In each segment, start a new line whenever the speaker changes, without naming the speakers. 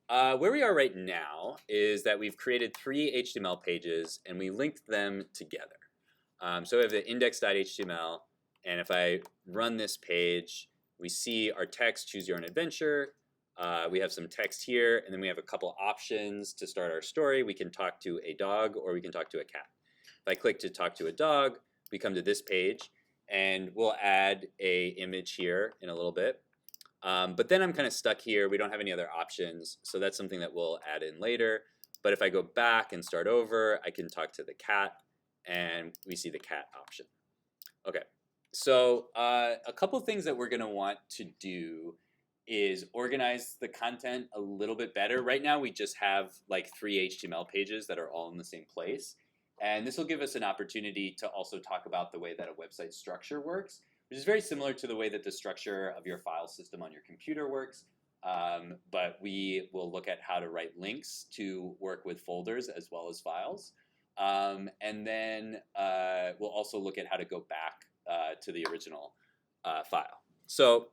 Where we are right now is that we've created 3 HTML pages and we linked them together. So we have the index.html, and if I run this page, we see our text, choose your own adventure. We have some text here, and then we have a couple options to start our story. We can talk to a dog or we can talk to a cat. If I click to talk to a dog, we come to this page, and we'll add a image here in a little bit. But then I'm kind of stuck here. We don't have any other options, so that's something that we'll add in later. But if I go back and start over, I can talk to the cat, and we see the cat option. Okay, so a couple things that we're going to want to do is organize the content a little bit better. Right now we just have like 3 HTML pages that are all in the same place. And this will give us an opportunity to also talk about the way that a website structure works, which is very similar to the way that the structure of your file system on your computer works. But we will look at how to write links to work with folders as well as files. And then we'll also look at how to go back to the original file. So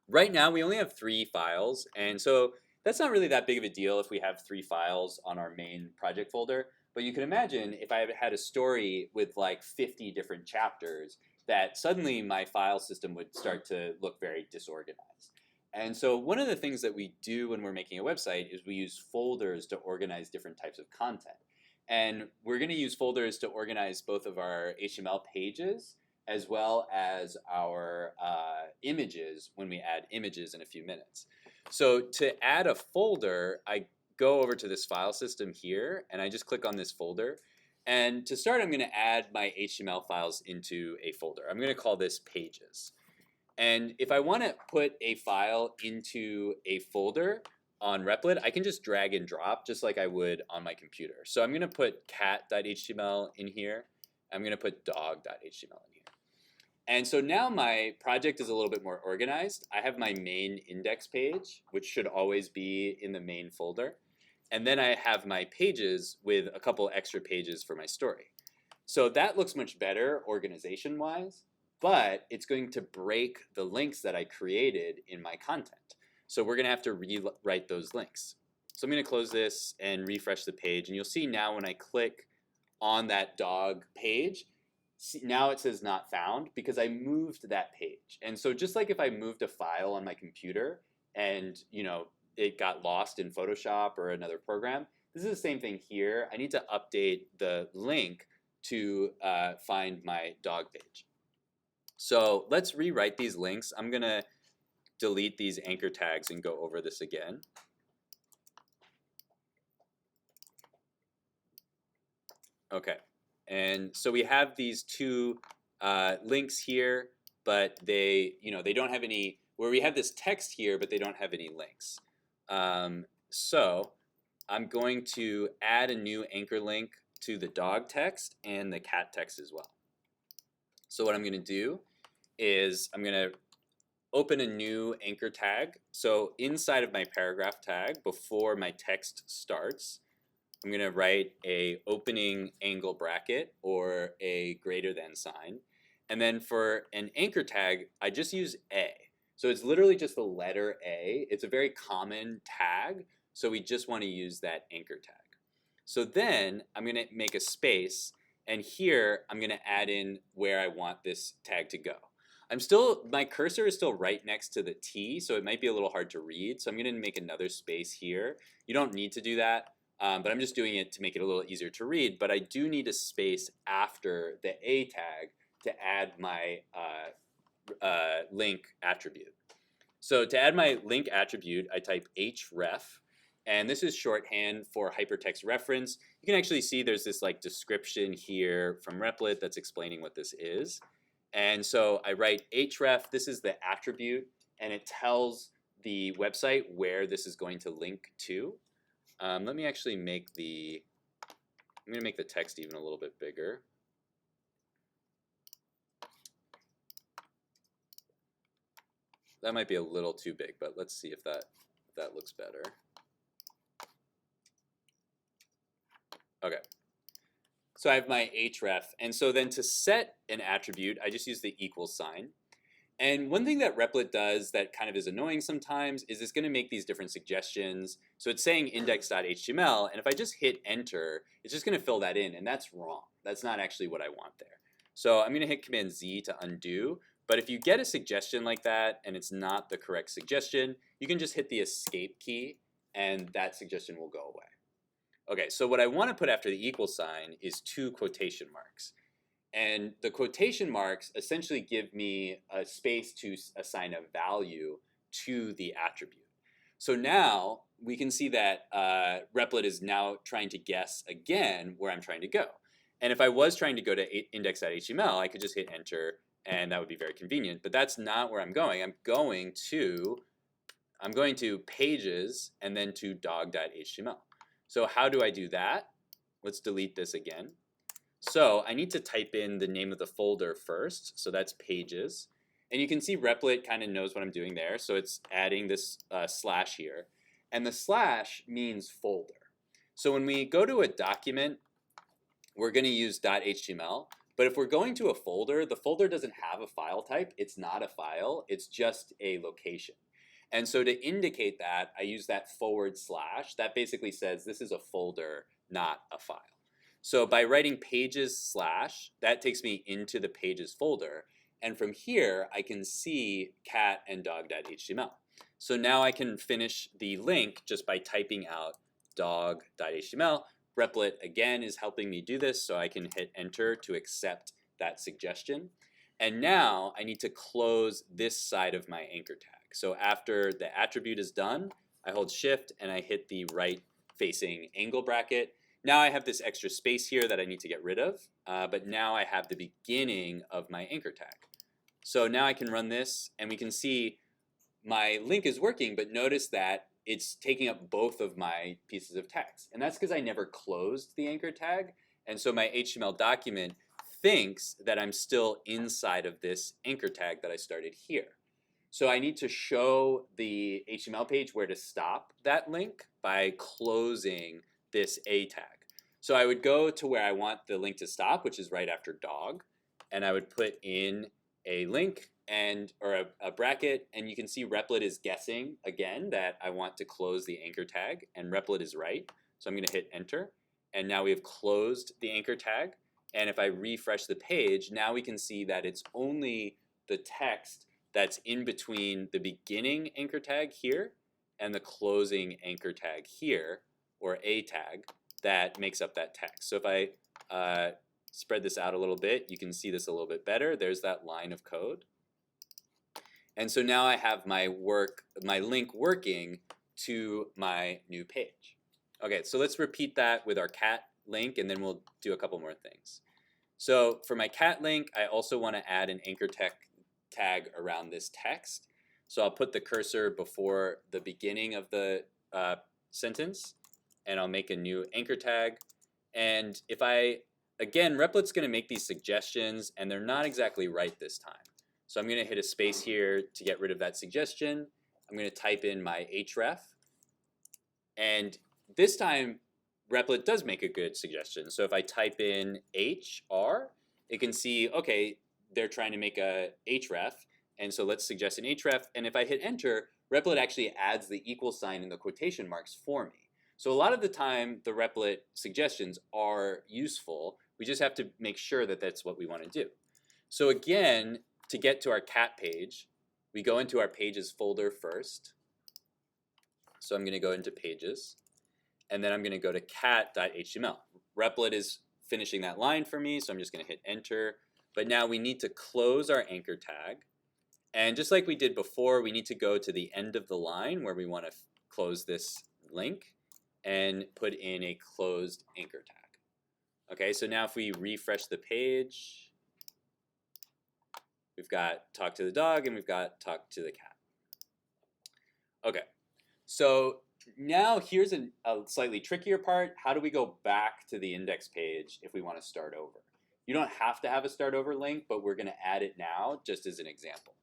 right now we only have 3 files, and so that's not really that big of a deal if we have 3 files on our main project folder. But you can imagine if I had a story with like 50 different chapters, that suddenly my file system would start to look very disorganized. And so one of the things that we do when we're making a website is we use folders to organize different types of content. And we're going to use folders to organize both of our HTML pages as well as our images when we add images in a few minutes. So to add a folder, I go over to this file system here, and I just click on this folder. And to start, I'm going to add my HTML files into a folder. I'm going to call this pages. And if I want to put a file into a folder on Replit, I can just drag and drop just like I would on my computer. So I'm going to put cat.html in here. I'm going to put dog.html in here. And so now my project is a little bit more organized. I have my main index page, which should always be in the main folder. And then I have my pages with a couple extra pages for my story. So that looks much better organization-wise, but it's going to break the links that I created in my content. So we're going to have to rewrite those links. So I'm going to close this and refresh the page. And you'll see now when I click on that dog page, now it says not found because I moved that page. And so just like if I moved a file on my computer and it got lost in Photoshop or another program, this is the same thing here. I need to update the link to find my dog page. So let's rewrite these links. I'm going to delete these anchor tags and go over this again. Okay. And so we have these 2 links here, but they don't have any, where we have this text here, but they don't have any links. So I'm going to add a new anchor link to the dog text and the cat text as well. So what I'm going to do is I'm going to open a new anchor tag. So inside of my paragraph tag, before my text starts, I'm going to write a opening angle bracket or a greater than sign. And then for an anchor tag, I just use A. So it's literally just the letter A. It's a very common tag, so we just want to use that anchor tag. So then I'm going to make a space, and here I'm going to add in where I want this tag to go. My cursor is still right next to the T, so it might be a little hard to read. So I'm going to make another space here. You don't need to do that. But I'm just doing it to make it a little easier to read. But I do need a space after the A tag to add my link attribute. So to add my link attribute, I type href. And this is shorthand for hypertext reference. You can actually see there's this like description here from Replit that's explaining what this is. And so I write href. This is the attribute, and it tells the website where this is going to link to. Let me actually I'm going to make the text even a little bit bigger. That might be a little too big, but let's see if that looks better. Okay. So I have my href, and so then to set an attribute, I just use the equal sign. And one thing that Replit does that kind of is annoying sometimes is it's going to make these different suggestions. So it's saying index.html, and if I just hit enter, it's just going to fill that in, and that's wrong. That's not actually what I want there. So I'm going to hit Command Z to undo. But if you get a suggestion like that and it's not the correct suggestion, you can just hit the escape key, and that suggestion will go away. Okay, so what I want to put after the equal sign is 2 quotation marks. And the quotation marks essentially give me a space to assign a value to the attribute. So now we can see that Replit is now trying to guess again where I'm trying to go. And if I was trying to go to index.html, I could just hit enter, and that would be very convenient. But that's not where I'm going. I'm going to pages and then to dog.html. So how do I do that? Let's delete this again. So I need to type in the name of the folder first. So that's pages. And you can see Replit kind of knows what I'm doing there. So it's adding this slash here. And the slash means folder. So when we go to a document, we're going to use .html. But if we're going to a folder, the folder doesn't have a file type. It's not a file. It's just a location. And so to indicate that, I use that /. That basically says this is a folder, not a file. So by writing pages /, that takes me into the pages folder. And from here, I can see cat and dog.html. So now I can finish the link just by typing out dog.html. Replit, again, is helping me do this, so I can hit enter to accept that suggestion. And now I need to close this side of my anchor tag. So after the attribute is done, I hold shift and I hit the right facing angle bracket. Now I have this extra space here that I need to get rid of, but now I have the beginning of my anchor tag. So now I can run this, and we can see my link is working, but notice that it's taking up both of my pieces of text. And that's because I never closed the anchor tag, and so my HTML document thinks that I'm still inside of this anchor tag that I started here. So I need to show the HTML page where to stop that link by closing this A tag. So I would go to where I want the link to stop, which is right after dog, and I would put in a link or a bracket, and you can see Replit is guessing again that I want to close the anchor tag, and Replit is right. So I'm going to hit enter, and now we have closed the anchor tag. And if I refresh the page, now we can see that it's only the text that's in between the beginning anchor tag here and the closing anchor tag here, or A tag, that makes up that text. So if I spread this out a little bit, you can see this a little bit better. There's that line of code. And so now I have my link working to my new page. Okay, so let's repeat that with our cat link, and then we'll do a couple more things. So for my cat link, I also want to add an anchor tag around this text. So I'll put the cursor before the beginning of the sentence, and I'll make a new anchor tag. And if again, Replit's going to make these suggestions, and they're not exactly right this time. So I'm going to hit a space here to get rid of that suggestion. I'm going to type in my href. And this time, Replit does make a good suggestion. So if I type in hr, it can see, okay, they're trying to make a href. And so let's suggest an href. And if I hit enter, Replit actually adds the equal sign and the quotation marks for me. So a lot of the time, the Replit suggestions are useful. We just have to make sure that that's what we want to do. So again, to get to our cat page, we go into our pages folder first. So I'm going to go into pages, and then I'm going to go to cat.html. Replit is finishing that line for me, so I'm just going to hit enter. But now we need to close our anchor tag. And just like we did before, we need to go to the end of the line where we want to close this link and put in a closed anchor tag. Okay, so now if we refresh the page, we've got talk to the dog and we've got talk to the cat. Okay, so now here's a slightly trickier part. How do we go back to the index page if we want to start over? You don't have to have a start over link, but we're going to add it now just as an example.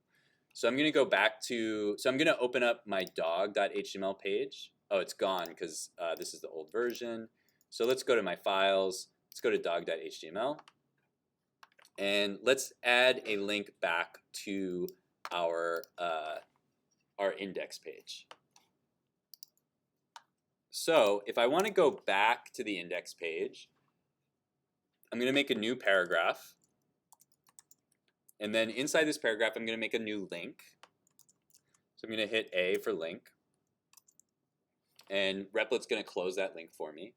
So I'm going to go back to, so I'm going to open up my dog.html page. Oh, it's gone because this is the old version. So let's go to my files. Let's go to dog.html. And let's add a link back to our index page. So if I want to go back to the index page, I'm going to make a new paragraph. And then inside this paragraph, I'm going to make a new link. So I'm going to hit A for link. And Replic's going to close that link for me.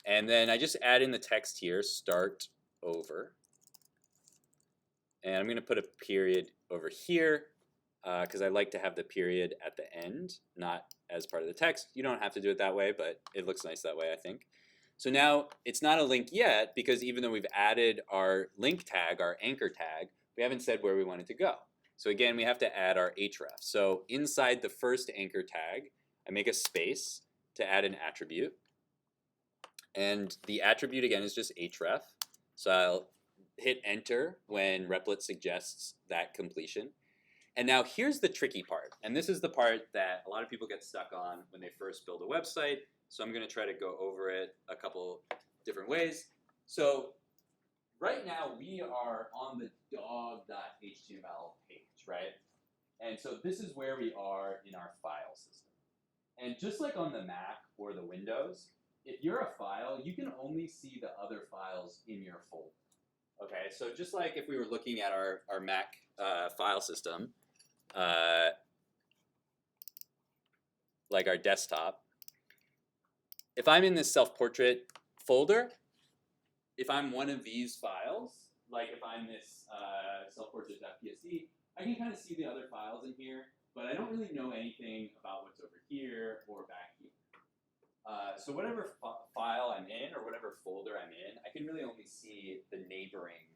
And then I just add in the text here, start over. And I'm going to put a period over here because I like to have the period at the end, not as part of the text. You don't have to do it that way, but it looks nice that way, I think. So now it's not a link yet because even though we've added our link tag, our anchor tag, we haven't said where we want it to go. So again, we have to add our href. So inside the first anchor tag, I make a space to add an attribute. And the attribute again is just href. So I'll hit enter when Replit suggests that completion. And now here's the tricky part. And this is the part that a lot of people get stuck on when they first build a website. So I'm going to try to go over it a couple different ways. So right now we are on the dog.html page, right? And so this is where we are in our file system. And just like on the Mac or the Windows, if you're a file, you can only see the other files in your folder. Okay, so just like if we were looking at our Mac file system, like our desktop, if I'm in this self-portrait folder, if I'm one of these files, like if I'm this self-portrait.psd, I can kind of see the other files in here, but I don't really know anything about what's over here or back here. So whatever file I'm in or whatever folder I'm in, I can really only see the neighboring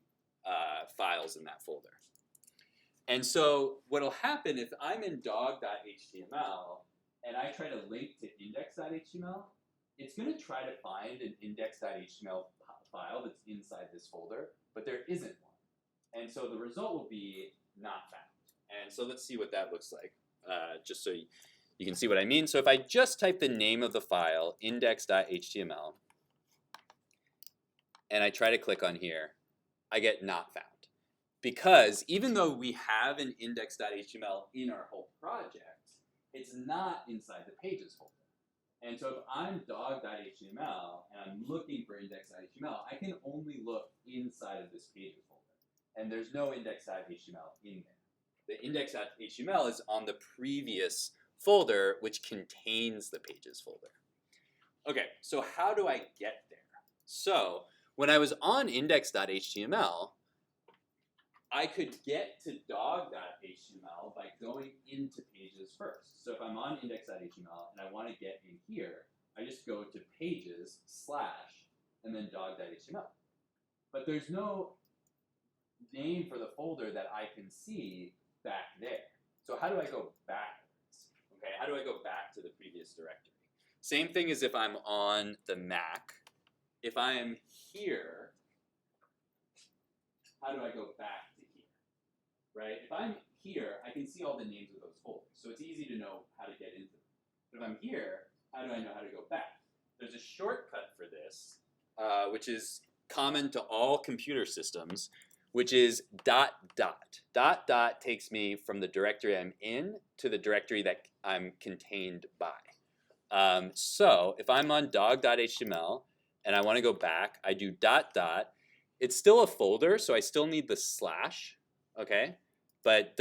files in that folder. And so what'll happen if I'm in dog.html and I try to link to index.html, it's going to try to find an index.html file that's inside this folder, but there isn't one. And so the result will be not found. And so let's see what that looks like, just so you can see what I mean. So if I just type the name of the file, index.html, and I try to click on here, I get not found. Because even though we have an index.html in our whole project, it's not inside the pages folder. And so if I'm dog.html and I'm looking for index.html, I can only look inside of this pages folder. And there's no index.html in there. The index.html is on the previous folder, which contains the pages folder. Okay, so how do I get there? So when I was on index.html, I could get to dog.html by going into pages first. So if I'm on index.html and I want to get in here, I just go to pages / and then dog.html. But there's no name for the folder that I can see back there. So how do I go backwards? Okay, how do I go back to the previous directory? Same thing as if I'm on the Mac. If I am here, how do I go back to here? Right? If I'm here, I can see all the names of those folders. So it's easy to know how to get into them. But if I'm here, how do I know how to go back? There's a shortcut for this, which is common to all computer systems, which is ... takes me from the directory I'm in to the directory that I'm contained by. So if I'm on dog.html and I want to go back, I do ... It's still a folder, so I still need the /, okay? But ...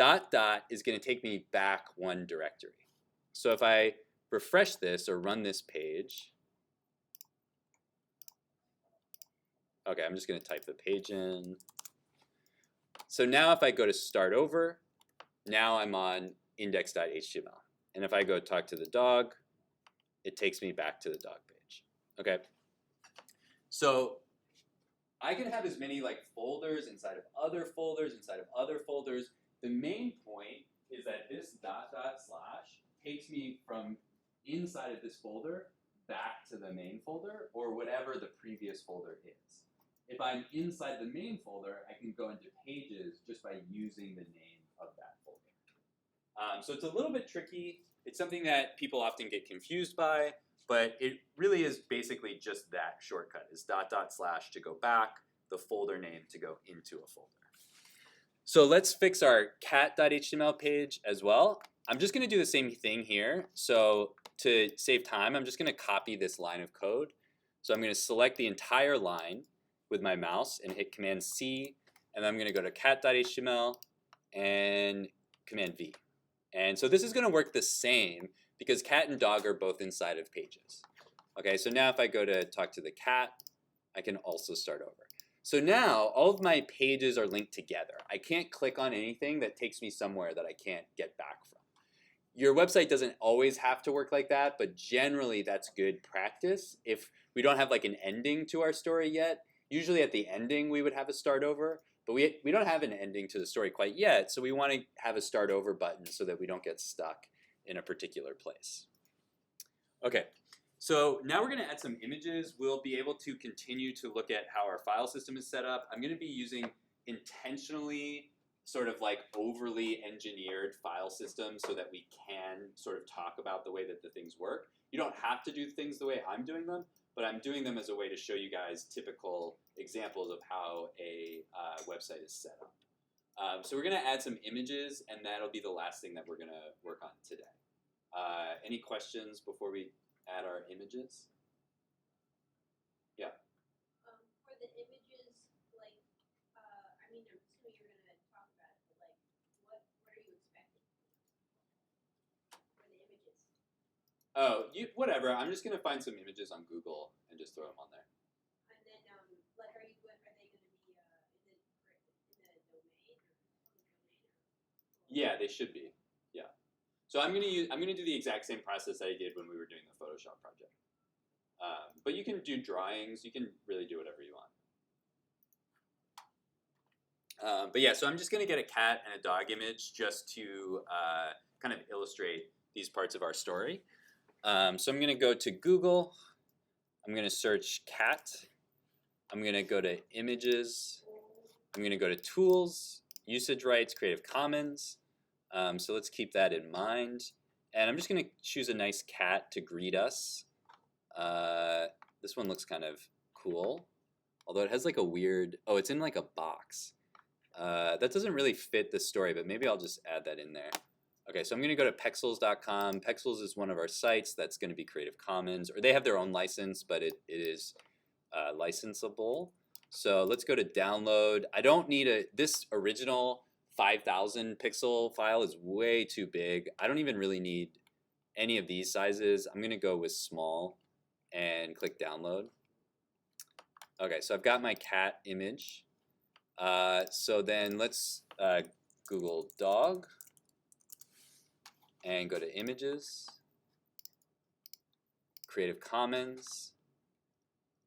is going to take me back one directory. So if I refresh this or run this page, okay, I'm just going to type the page in. So now if I go to start over, now I'm on index.html. And if I go talk to the dog, it takes me back to the dog page. Okay. So I can have as many like folders inside of other folders, inside of other folders. The main point is that this ... takes me from inside of this folder back to the main folder or whatever the previous folder is. If I'm inside the main folder, I can go into pages just by using the name of that folder. So it's a little bit tricky. It's something that people often get confused by, but it really is basically just that shortcut, is ... / to go back, the folder name to go into a folder. So let's fix our cat.html page as well. I'm just going to do the same thing here. So to save time, I'm just going to copy this line of code. So I'm going to select the entire line with my mouse and hit Command C, and then I'm going to go to cat.html and Command V. And so this is going to work the same because cat and dog are both inside of pages. Okay, so now if I go to talk to the cat, I can also start over. So now all of my pages are linked together. I can't click on anything that takes me somewhere that I can't get back from. Your website doesn't always have to work like that, but generally that's good practice. If we don't have like an ending to our story yet, usually at the ending we would have a start over, but we don't have an ending to the story quite yet, so we want to have a start over button so that we don't get stuck in a particular place. Okay. So now we're going to add some images. We'll be able to continue to look at how our file system is set up. I'm going to be using intentionally sort of like overly engineered file systems so that we can sort of talk about the way that the things work. You don't have to do things the way I'm doing them, but I'm doing them as a way to show you guys typical examples of how a website is set up. So we're going to add some images, and that'll be the last thing that we're going to work on today. Any questions before we add our images? Yeah.
For the images, like, I mean, I'm assuming you're going to talk about it, but like, what are you expecting for the images?
Oh, whatever. I'm just going to find some images on Google and just throw them on there.
And then, like, are they going to be, is it in the domain or public domain?
Yeah, they should be. Yeah. So I'm going to do the exact same process that I did when we were doing the Photoshop project. But you can do drawings. You can really do whatever you want. But yeah, so I'm just going to get a cat and a dog image just to kind of illustrate these parts of our story. So I'm going to go to Google. I'm going to search cat. I'm going to go to images. I'm going to go to tools, usage rights, Creative Commons. So let's keep that in mind. And I'm just going to choose a nice cat to greet us. This one looks kind of cool, although it has like a weird, oh, it's in like a box. That doesn't really fit the story, but maybe I'll just add that in there. Okay, so I'm going to go to pexels.com. Pexels is one of our sites that's going to be Creative Commons, or they have their own license, but it is licensable. So let's go to download. I don't need this original 5,000 pixel file is way too big. I don't even really need any of these sizes. I'm going to go with small and click download. Okay, so I've got my cat image. So then let's Google dog and go to images, Creative Commons,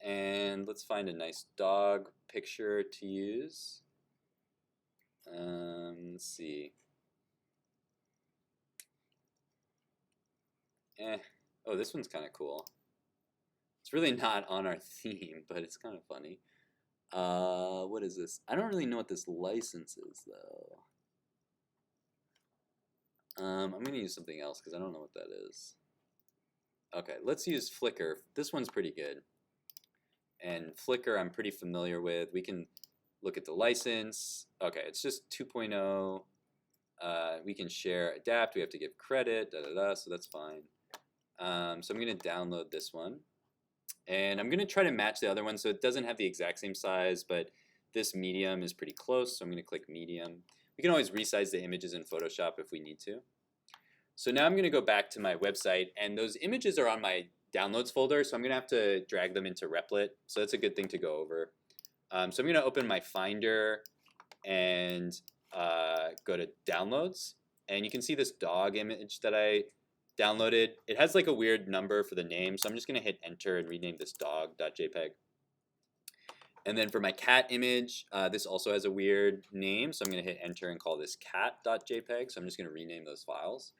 and let's find a nice dog picture to use. Let's see. Oh, this one's kind of cool. It's really not on our theme, but it's kind of funny. What is this? I don't really know what this license is, though. I'm going to use something else because I don't know what that is. Okay, let's use Flickr. This one's pretty good. And Flickr I'm pretty familiar with. We can look at the license. Okay, it's just 2.0. We can share, adapt. We have to give credit, so that's fine. So I'm going to download this one. And I'm going to try to match the other one so it doesn't have the exact same size, but this medium is pretty close, so I'm going to click medium. We can always resize the images in Photoshop if we need to. So now I'm going to go back to my website, and those images are on my downloads folder, so I'm going to have to drag them into Replit, so that's a good thing to go over. So I'm going to open my Finder and go to downloads, and you can see this dog image that I downloaded. It has like a weird number for the name, so I'm just going to hit enter and rename this dog.jpg. And then for my cat image, this also has a weird name, so I'm going to hit enter and call this cat.jpg. So I'm just going to rename those files.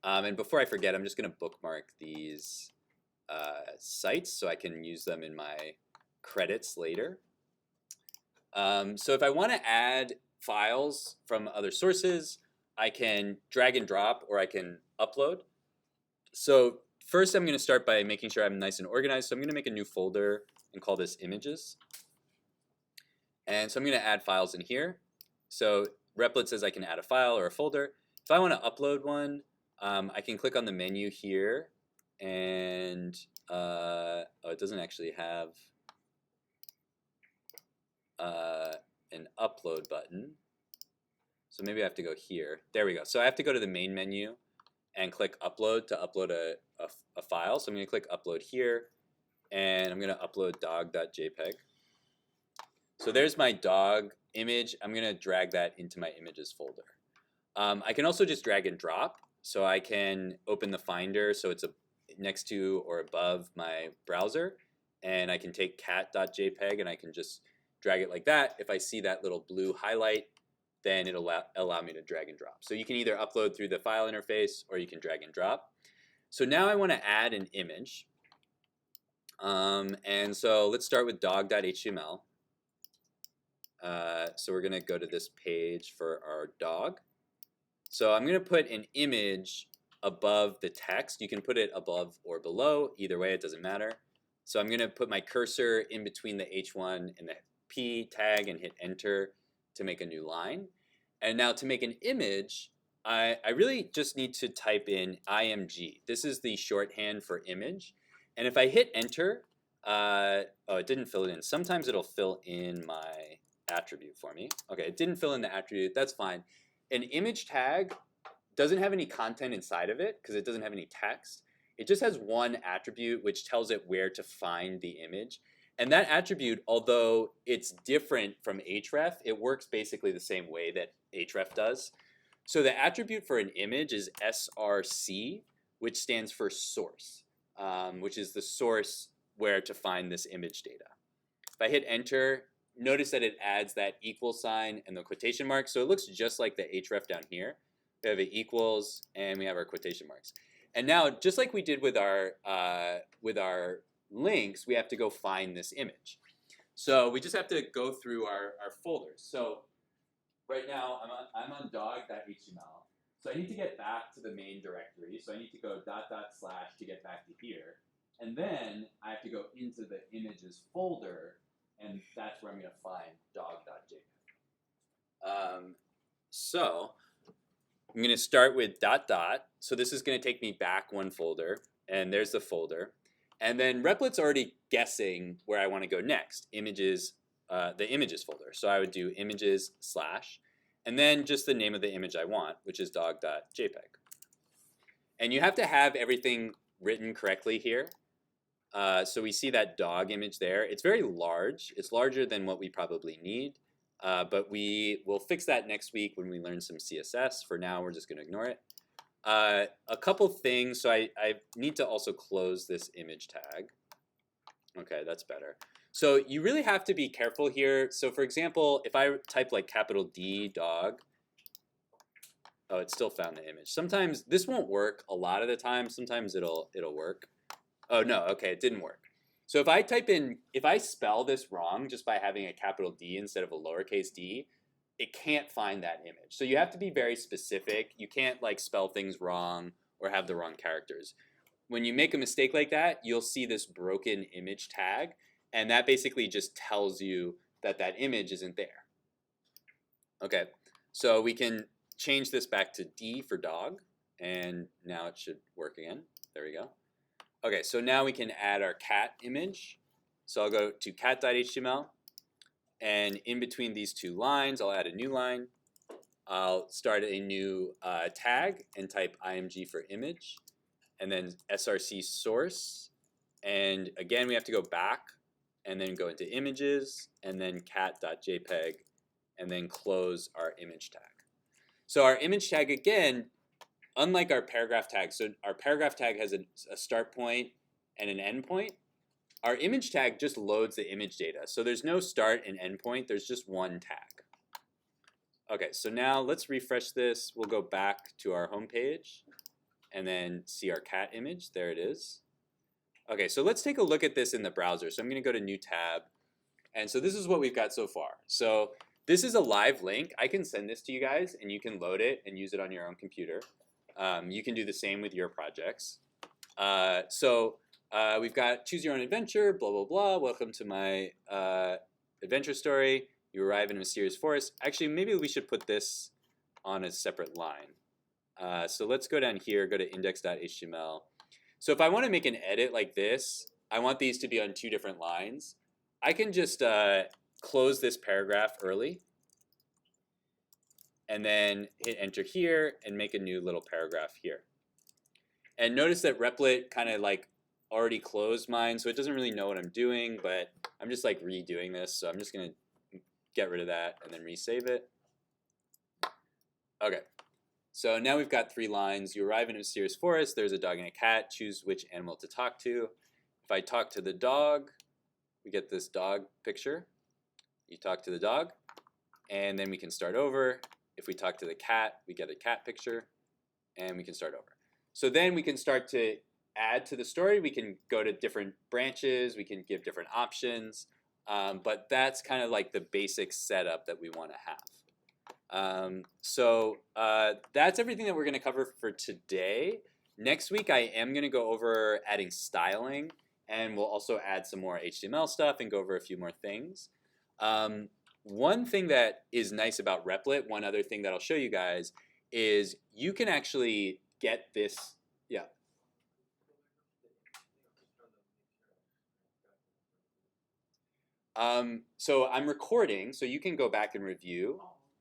And before I forget, I'm just going to bookmark these sites so I can use them in my credits later. So if I want to add files from other sources, I can drag and drop, or I can upload. So first I'm going to start by making sure I'm nice and organized. So I'm going to make a new folder and call this images. And so I'm going to add files in here. So Replit says I can add a file or a folder. If I want to upload one, I can click on the menu here, and oh, it doesn't actually have an upload button. So maybe I have to go here. There we go. So I have to go to the main menu and click upload to upload a file. So I'm going to click upload here, and I'm going to upload dog.jpg. So there's my dog image. I'm going to drag that into my images folder. I can also just drag and drop. So I can open the Finder so it's next to or above my browser, and I can take cat.jpg and I can just drag it like that. If I see that little blue highlight, then it'll allow me to drag and drop. So you can either upload through the file interface or you can drag and drop. So now I want to add an image. And so let's start with dog.html. So we're going to go to this page for our dog. So I'm going to put an image above the text. You can put it above or below. Either way, it doesn't matter. So I'm going to put my cursor in between the H1 and the P tag and hit enter to make a new line. And now to make an image, I really just need to type in img. This is the shorthand for image. And if I hit enter, oh, it didn't fill it in. Sometimes it'll fill in my attribute for me. Okay, it didn't fill in the attribute. That's fine. An image tag doesn't have any content inside of it because it doesn't have any text. It just has one attribute which tells it where to find the image. And that attribute, although it's different from href, it works basically the same way that href does. So the attribute for an image is src, which stands for source, which is the source where to find this image data. If I hit enter, notice that it adds that equal sign and the quotation marks. So it looks just like the href down here. We have it equals, and we have our quotation marks. And now, just like we did with our links, we have to go find this image. So we just have to go through our folders. So right now, I'm on dog.html. So I need to get back to the main directory. So I need to go .. to get back to here. And then I have to go into the images folder, and that's where I'm going to find dog.jpg. So I'm going to start with .. So this is going to take me back one folder, and there's the folder. And then Replit's already guessing where I want to go next, images, the images folder. So I would do images / and then just the name of the image I want, which is dog.jpg. And you have to have everything written correctly here. So we see that dog image there. It's very large. It's larger than what we probably need. But we will fix that next week when we learn some CSS. For now, we're just going to ignore it. A couple things. So I need to also close this image tag. Okay, that's better. So you really have to be careful here. So for example, if I type like capital D dog, oh, it still found the image. Sometimes this won't work a lot of the time. Sometimes it'll work. Oh no, okay, it didn't work. So if I type in, if I spell this wrong just by having a capital D instead of a lowercase d, it can't find that image. So you have to be very specific. You can't like spell things wrong or have the wrong characters. When you make a mistake like that, you'll see this broken image tag, and that basically just tells you that that image isn't there. Okay, so we can change this back to D for dog, and now it should work again. There we go. Okay, so now we can add our cat image. So I'll go to cat.html, and in between these two lines, I'll add a new line. I'll start a new tag and type img for image, and then src source. And again, we have to go back and then go into images, and then cat.jpg, and then close our image tag. So our image tag, again, unlike our paragraph tag, so our paragraph tag has a start point and an end point. Our image tag just loads the image data. So there's no start and end point, there's just one tag. Okay, so now let's refresh this. We'll go back to our home page and then see our cat image. There it is. Okay, so let's take a look at this in the browser. So I'm going to go to new tab. And so this is what we've got so far. So this is a live link. I can send this to you guys, and you can load it and use it on your own computer. You can do the same with your projects. We've got choose your own adventure, blah, blah, blah. Welcome to my adventure story. You arrive in a mysterious forest. Actually, maybe we should put this on a separate line. So let's go down here, go to index.html. So if I want to make an edit like this, I want these to be on 2 different lines. I can just close this paragraph early and then hit enter here and make a new little paragraph here. And notice that Replit kind of like already closed mine, so it doesn't really know what I'm doing, but I'm just like redoing this, so I'm just gonna get rid of that and then resave it. Okay, so now we've got 3 lines. You arrive in a mysterious forest, there's a dog and a cat, choose which animal to talk to. If I talk to the dog, we get this dog picture. You talk to the dog, and then we can start over. If we talk to the cat, we get a cat picture, and we can start over. So then we can start to add to the story. We can go to different branches. We can give different options. But that's kind of like the basic setup that we want to have. So that's everything that we're going to cover for today. Next week, I am going to go over adding styling, and we'll also add some more HTML stuff and go over a few more things. One thing that is nice about Replit, one other thing that I'll show you guys, is you can actually get this. Yeah. So I'm recording, so you can go back and review,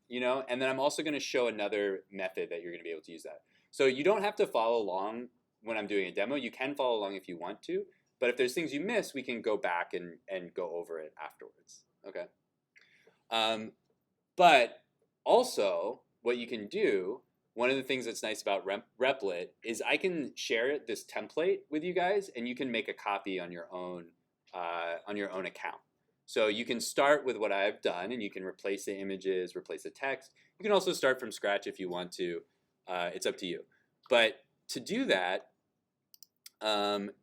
and then I'm also going to show another method that you're going to be able to use that. So you don't have to follow along when I'm doing a demo. You can follow along if you want to, but if there's things you miss, we can go back and go over it afterwards. Okay. But also, what you can do, one of the things that's nice about Replit is I can share this template with you guys, and you can make a copy on your own account. So you can start with what I've done, and you can replace the images, replace the text. You can also start from scratch if you want to. It's up to you. But to do that,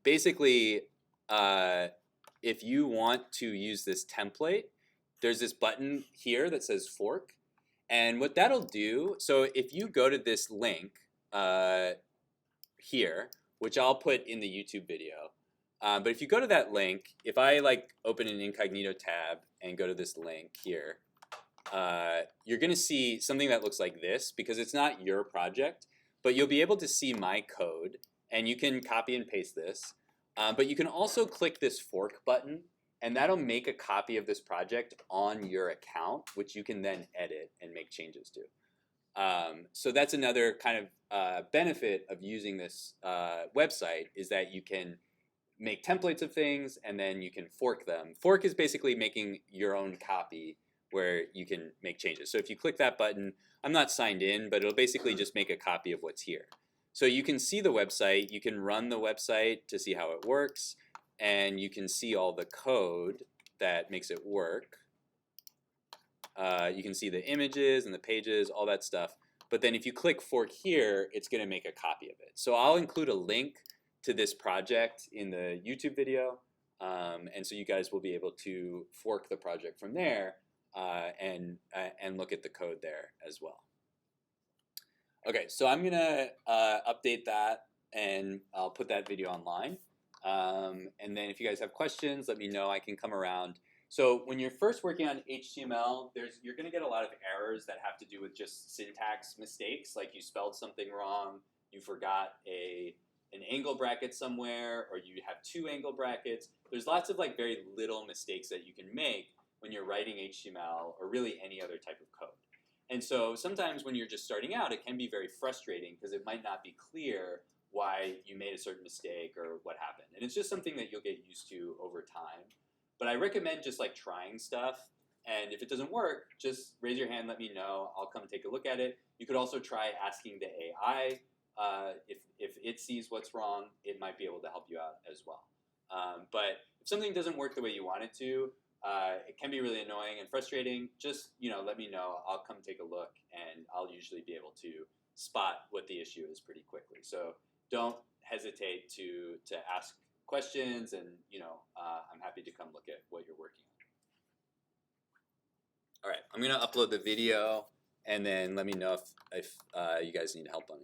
basically, if you want to use this template, there's this button here that says fork. And what that'll do, so if you go to this link here, which I'll put in the YouTube video, but if you go to that link, if I like open an incognito tab and go to this link here, you're going to see something that looks like this because it's not your project, but you'll be able to see my code, and you can copy and paste this. But you can also click this fork button, and that'll make a copy of this project on your account, which you can then edit and make changes to. So that's another kind of benefit of using this website, is that you can make templates of things and then you can fork them. Fork is basically making your own copy where you can make changes. So if you click that button, I'm not signed in, but it'll basically just make a copy of what's here. So you can see the website, you can run the website to see how it works, and you can see all the code that makes it work. You can see the images and the pages, all that stuff. But then if you click fork here, it's going to make a copy of it. So I'll include a link to this project in the YouTube video, and so you guys will be able to fork the project from there and look at the code there as well. Okay, so I'm going to update that, and I'll put that video online. And then if you guys have questions, let me know. I can come around. So when you're first working on HTML, you're going to get a lot of errors that have to do with just syntax mistakes, like you spelled something wrong, you forgot an angle bracket somewhere, or you have 2 angle brackets. There's lots of like very little mistakes that you can make when you're writing HTML or really any other type of code. And so sometimes when you're just starting out, it can be very frustrating because it might not be clear why you made a certain mistake or what happened. And it's just something that you'll get used to over time. But I recommend just like trying stuff. And if it doesn't work, just raise your hand, let me know. I'll come take a look at it. You could also try asking the AI. If it sees what's wrong, it might be able to help you out as well. But if something doesn't work the way you want it to, it can be really annoying and frustrating. Just let me know. I'll come take a look, and I'll usually be able to spot what the issue is pretty quickly. So don't hesitate to ask questions, and I'm happy to come look at what you're working on. All right, I'm gonna upload the video, and then let me know if you guys need help on it.